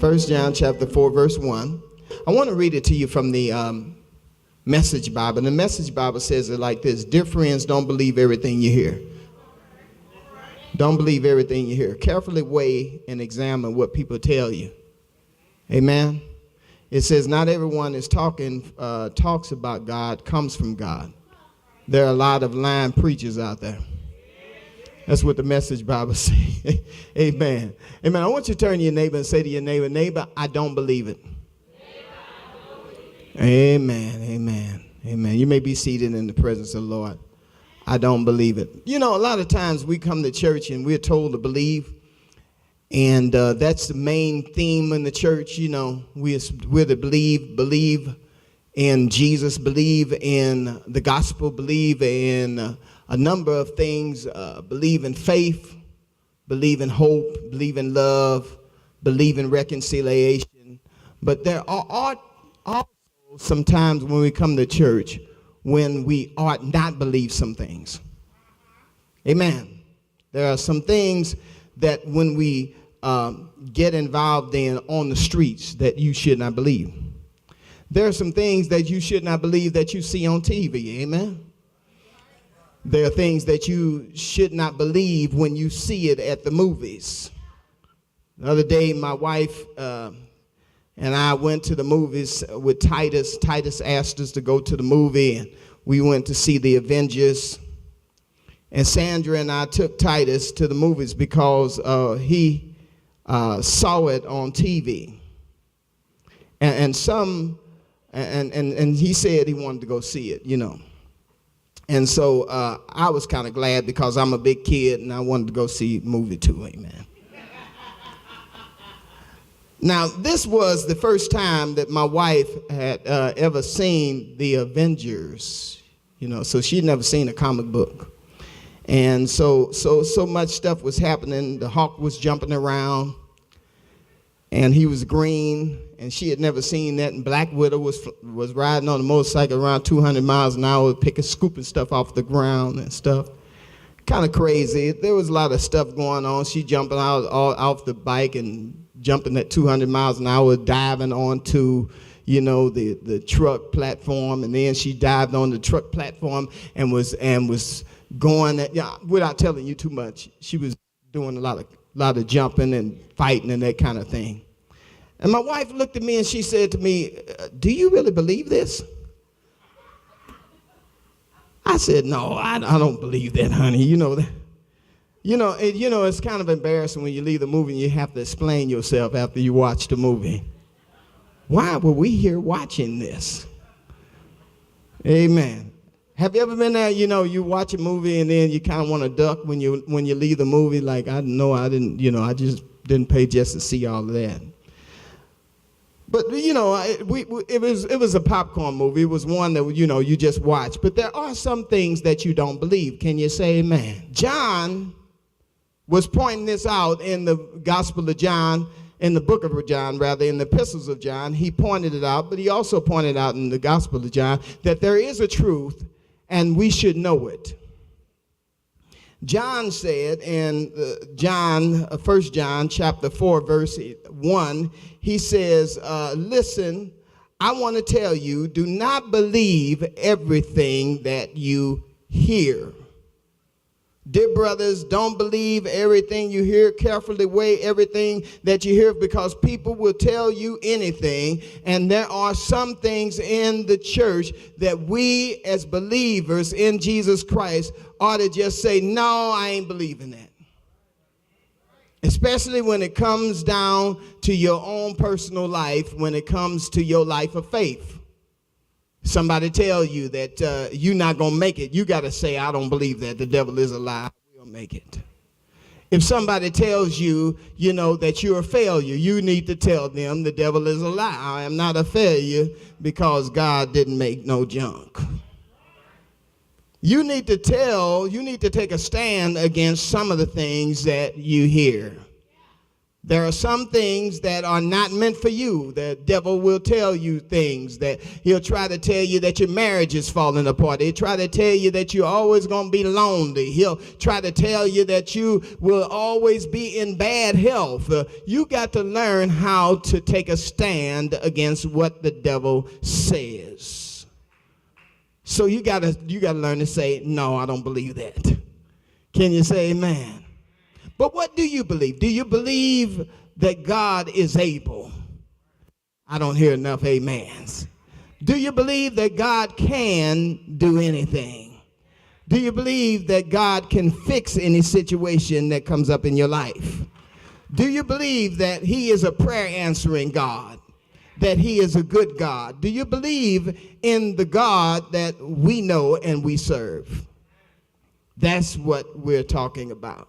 1 John chapter 4, verse 1. I want to read it to you from the Message Bible. And the Message Bible says it like this: dear friends, don't believe everything you hear. Don't believe everything you hear. Carefully weigh and examine what people tell you. Amen. It says not everyone is talks about God comes from God. There are a lot of lying preachers out there. That's what the Message Bible says. Amen. Amen. I want you to turn to your neighbor and say to your neighbor, neighbor, I don't believe it. Amen. Amen. Amen. You may be seated in the presence of the Lord. I don't believe it. You know, a lot of times we come to church and we're told to believe. And that's the main theme in the church. You know, we're to believe in Jesus, believe in the gospel, believe in a number of things, believe in faith, believe in hope, believe in love, believe in reconciliation. But there are also some times when we come to church when we ought not believe some things. Amen. There are some things that when we get involved in on the streets that you should not believe. There are some things that you should not believe that you see on TV. Amen. There are things that you should not believe when you see it at the movies. The other day, my wife and I went to the movies with Titus. Titus asked us to go to the movie, and we went to see The Avengers. And Sandra and I took Titus to the movies because he saw it on TV. And he said he wanted to go see it, you know. And so I was kind of glad because I'm a big kid and I wanted to go see a movie too, amen. Now, this was the first time that my wife had ever seen The Avengers, you know, so she'd never seen a comic book. And so much stuff was happening. The Hulk was jumping around and he was green, and she had never seen that. And Black Widow was riding on a motorcycle around 200 miles an hour, scooping stuff off the ground and stuff. Kind of crazy. There was a lot of stuff going on. She jumping out off the bike and jumping at 200 miles an hour, diving onto, you know, the truck platform, and then she dived on the truck platform and was going at, without telling you too much, she was doing a lot of jumping and fighting and that kind of thing. And my wife looked at me and she said to me, do you really believe this? I said, no, I don't believe that, honey. You know that. It's kind of embarrassing when you leave the movie and you have to explain yourself after you watch the movie. Why were we here watching this? Amen. Have you ever been there, you know, you watch a movie and then you kind of want to duck when you leave the movie? Like, I just didn't pay just to see all of that. But, you know, it was a popcorn movie. It was one that, you know, you just watch. But there are some things that you don't believe. Can you say amen? John was pointing this out in the Gospel of John, in the book of John, rather, in the epistles of John. He pointed it out, but he also pointed out in the Gospel of John that there is a truth and we should know it. John said in 1 John chapter 4, verse 1, he says, listen, I want to tell you, do not believe everything that you hear. Dear brothers, don't believe everything you hear. Carefully weigh everything that you hear, because people will tell you anything. And there are some things in the church that we as believers in Jesus Christ ought to just say, no, I ain't believing that. Especially when it comes down to your own personal life, when it comes to your life of faith. Somebody tell you that you're not going to make it. You got to say, I don't believe that. The devil is a lie. We'll make it. If somebody tells you, you know, that you're a failure, you need to tell them the devil is a lie. I am not a failure because God didn't make no junk. You need to take a stand against some of the things that you hear. There are some things that are not meant for you. The devil will tell you things that he'll try to tell you that your marriage is falling apart. He'll try to tell you that you're always going to be lonely. He'll try to tell you that you will always be in bad health. You got to learn how to take a stand against what the devil says. So you got to learn to say, no, I don't believe that. Can you say amen? But what do you believe? Do you believe that God is able? I don't hear enough amens. Do you believe that God can do anything? Do you believe that God can fix any situation that comes up in your life? Do you believe that he is a prayer answering God? That he is a good God? Do you believe in the God that we know and we serve? That's what we're talking about.